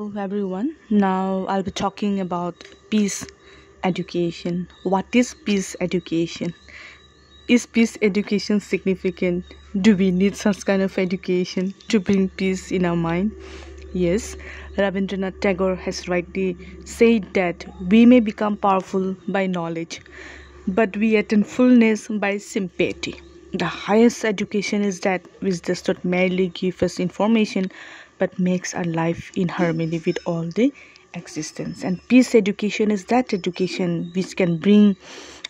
Hello everyone. Now I'll be talking about peace education. What is peace education? Is peace education significant? Do we need such kind of education to bring peace in our mind? Yes, Rabindranath Tagore has rightly said that we may become powerful by knowledge, but we attain fullness by sympathy. The highest education is that which does not merely give us information but makes our life in harmony with all the existence. And peace education is that education which can bring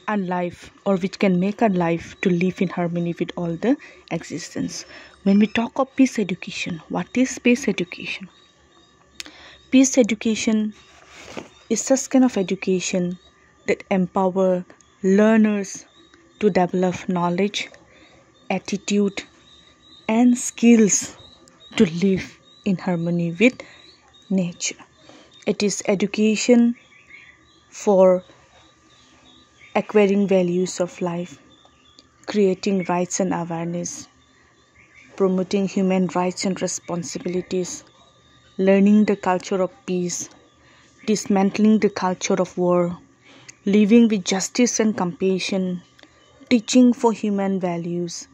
our life or which can make our life to live in harmony with all the existence. When we talk of peace education, what is peace education? Peace education is such kind of education that empower learners to develop knowledge, attitude, and skills to live in harmony with nature. It is education for acquiring values of life, creating rights and awareness, promoting human rights and responsibilities, learning the culture of peace, dismantling the culture of war, living with justice and compassion, teaching for human values,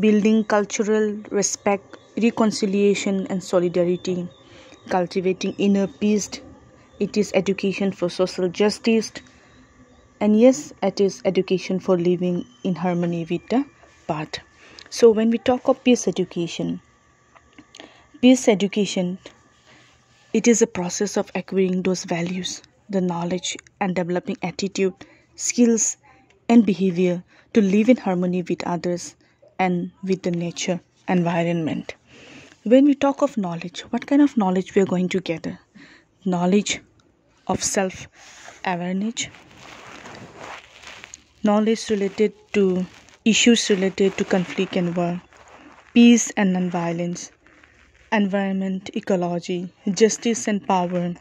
building cultural respect, reconciliation and solidarity, cultivating inner peace. It is education for social justice, and yes, it is education for living in harmony with the path. So when we talk of peace education, it is a process of acquiring those values, the knowledge, and developing attitude, skills, and behavior to live in harmony with others and with the nature environment. When we talk of knowledge, what kind of knowledge we are going to gather? Knowledge of self-awareness, knowledge related to issues related to conflict and war, peace and non-violence, environment, ecology, justice and power,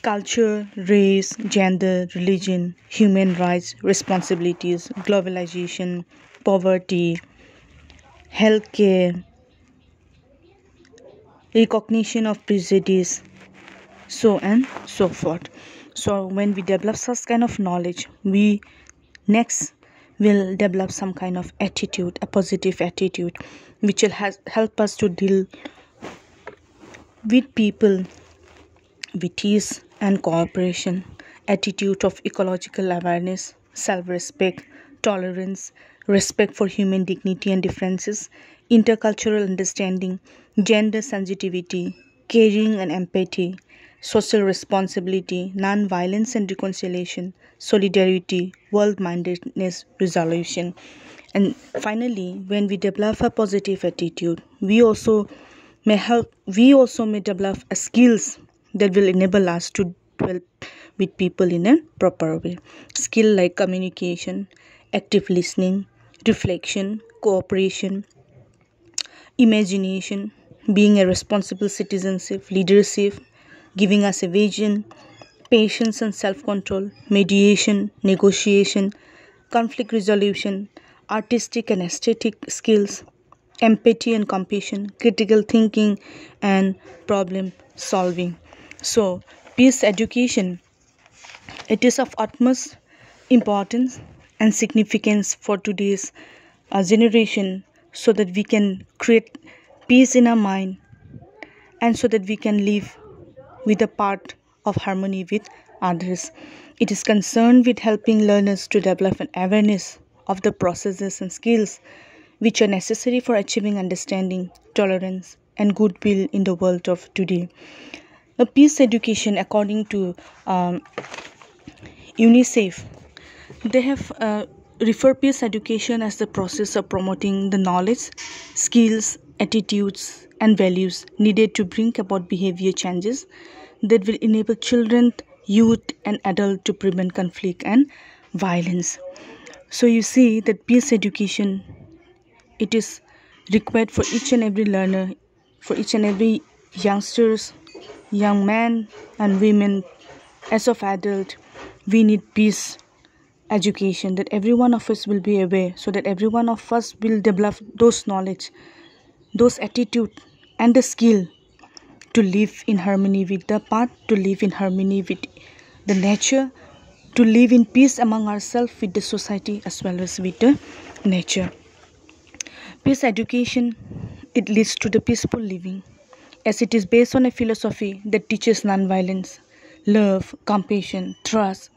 culture, race, gender, religion, human rights, responsibilities, globalization, poverty, healthcare, recognition of prejudice, so and so forth. So when we develop such kind of knowledge, we next will develop some kind of attitude, a positive attitude, which will help us to deal with people with ease and cooperation, attitude of ecological awareness, self-respect, tolerance, respect for human dignity and differences, intercultural understanding, gender sensitivity, caring and empathy, social responsibility, non-violence and reconciliation, solidarity, world-mindedness, resolution. And finally, when we develop a positive attitude, we also may develop skills that will enable us to dwell with people in a proper way. Skill like communication, active listening, reflection, cooperation, imagination, being a responsible citizenship, leadership, giving us a vision, patience and self-control, mediation, negotiation, conflict resolution, artistic and aesthetic skills, empathy and compassion, critical thinking, and problem solving. So, peace education, it is of utmost importance and significance for today's generation, so that we can create peace in our mind and so that we can live with a part of harmony with others. It is concerned with helping learners to develop an awareness of the processes and skills which are necessary for achieving understanding, tolerance, and goodwill in the world of today. A peace education, according to UNICEF, they have referred peace education as the process of promoting the knowledge, skills, attitudes, and values needed to bring about behavior changes that will enable children, youth, and adults to prevent conflict and violence. So you see that peace education, it is required for each and every learner, for each and every youngsters, young men and women. As of adult, we need peace education, that every one of us will be aware, so that every one of us will develop those knowledge, those attitude, and the skill to live in harmony with the path, to live in harmony with the nature, to live in peace among ourselves, with the society, as well as with the nature. Peace education, it leads to the peaceful living, as it is based on a philosophy that teaches non-violence, love, compassion, trust,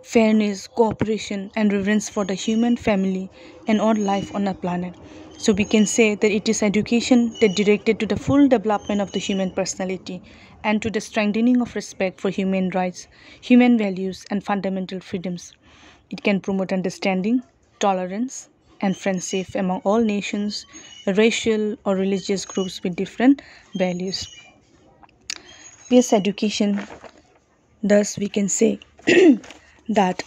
fairness, cooperation, and reverence for the human family and all life on our planet. So we can say that it is education that directed to the full development of the human personality and to the strengthening of respect for human rights, human values, and fundamental freedoms. It can promote understanding, tolerance, and friendship among all nations, racial or religious groups with different values. Peace education, thus we can say that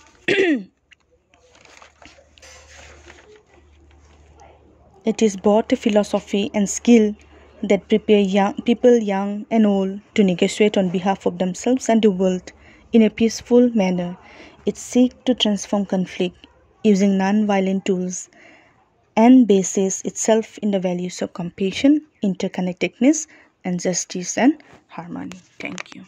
it is both a philosophy and skill that prepare people young and old to negotiate on behalf of themselves and the world in a peaceful manner. It seeks to transform conflict using non-violent tools and bases itself in the values of compassion, interconnectedness, and justice and harmony. Thank you.